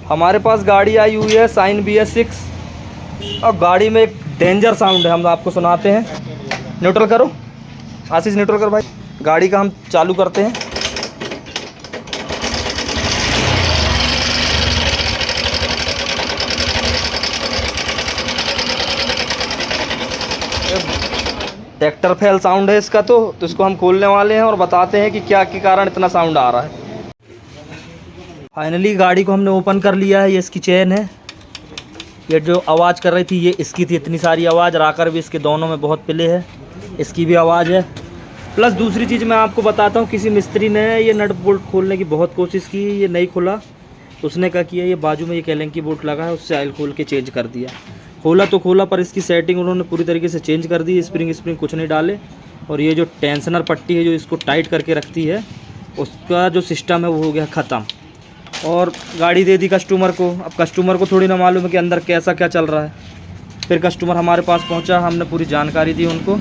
हमारे पास गाड़ी आई हुई है साइन BS6 और गाड़ी में एक डेंजर साउंड है, हम आपको सुनाते हैं। न्यूट्रल करो आशीष, न्यूट्रल कर भाई। गाड़ी का हम चालू करते हैं। ट्रैक्टर फेल साउंड है इसका, तो इसको हम खोलने वाले हैं और बताते हैं कि क्या के कारण इतना साउंड आ रहा है। फाइनली गाड़ी को हमने ओपन कर लिया है। ये इसकी चेन है, ये जो आवाज़ कर रही थी ये इसकी थी। इतनी सारी आवाज़, राकर भी इसके दोनों में बहुत पिले है, इसकी भी आवाज़ है। प्लस दूसरी चीज़ मैं आपको बताता हूँ, किसी मिस्त्री ने ये नट बोल्ट खोलने की बहुत कोशिश की, ये नहीं खुला तो उसने क्या किया, ये बाजू में ये कैलें की बोल्ट लगा है, उससे ऑयल खोल के चेंज कर दिया। खोला तो खोला, पर इसकी सेटिंग उन्होंने पूरी तरीके से चेंज कर दी। स्प्रिंग कुछ नहीं डाले, और ये जो टेंशनर पट्टी है जो इसको टाइट करके रखती है, उसका जो सिस्टम है वो हो गया ख़त्म। और गाड़ी दे दी कस्टमर को। अब कस्टमर को थोड़ी ना मालूम है कि अंदर कैसा क्या चल रहा है। फिर कस्टमर हमारे पास पहुंचा, हमने पूरी जानकारी दी उनको।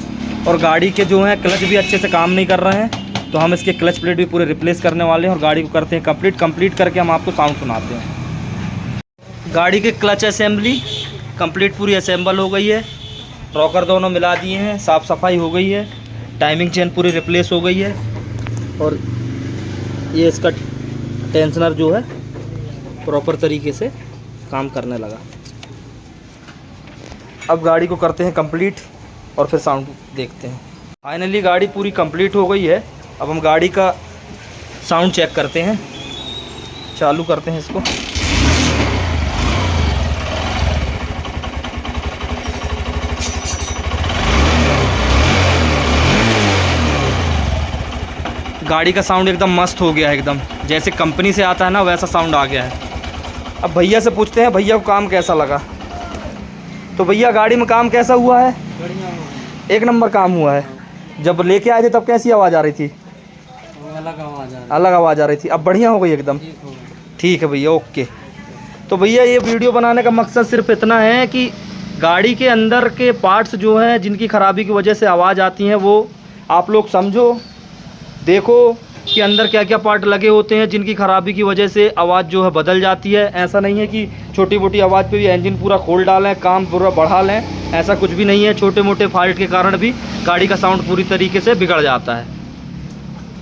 और गाड़ी के जो हैं क्लच भी अच्छे से काम नहीं कर रहे हैं, तो हम इसके क्लच प्लेट भी पूरे रिप्लेस करने वाले हैं और गाड़ी को करते हैं कंप्लीट करके हम आपको साउंड सुनाते हैं। गाड़ी के क्लच असेंबली कंप्लीट पूरी असेंबल हो गई है, रॉकर दोनों मिला दिए हैं, साफ़ सफाई हो गई है, टाइमिंग चेन पूरी रिप्लेस हो गई है, और ये इसका टेंशनर जो है प्रॉपर तरीके से काम करने लगा। अब गाड़ी को करते हैं कंप्लीट और फिर साउंड देखते हैं। फाइनली गाड़ी पूरी कंप्लीट हो गई है। अब हम गाड़ी का साउंड चेक करते हैं, चालू करते हैं इसको। गाड़ी का साउंड एकदम मस्त हो गया है, एकदम जैसे कंपनी से आता है ना वैसा साउंड आ गया है। अब भैया से पूछते हैं भैया को काम कैसा लगा। तो भैया गाड़ी में काम कैसा हुआ है? एक नंबर काम हुआ है। जब लेके आए थे तब कैसी आवाज़ आ रही थी? अलग आवाज़ आ रही थी। अब बढ़िया हो गई एकदम? ठीक है भैया, ओके। तो भैया ये वीडियो बनाने का मकसद सिर्फ इतना है कि गाड़ी के अंदर के पार्ट्स जो हैं जिनकी ख़राबी की वजह से आवाज़ आती हैं वो आप लोग समझो, देखो कि अंदर क्या क्या पार्ट लगे होते हैं जिनकी ख़राबी की वजह से आवाज़ जो है बदल जाती है। ऐसा नहीं है कि छोटी मोटी आवाज़ पे भी इंजन पूरा खोल डालें, काम पूरा बढ़ा लें, ऐसा कुछ भी नहीं है। छोटे मोटे फॉल्ट के कारण भी गाड़ी का साउंड पूरी तरीके से बिगड़ जाता है।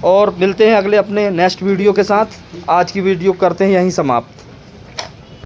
और मिलते हैं अगले अपने नेक्स्ट वीडियो के साथ। आज की वीडियो करते हैं यहीं समाप्त।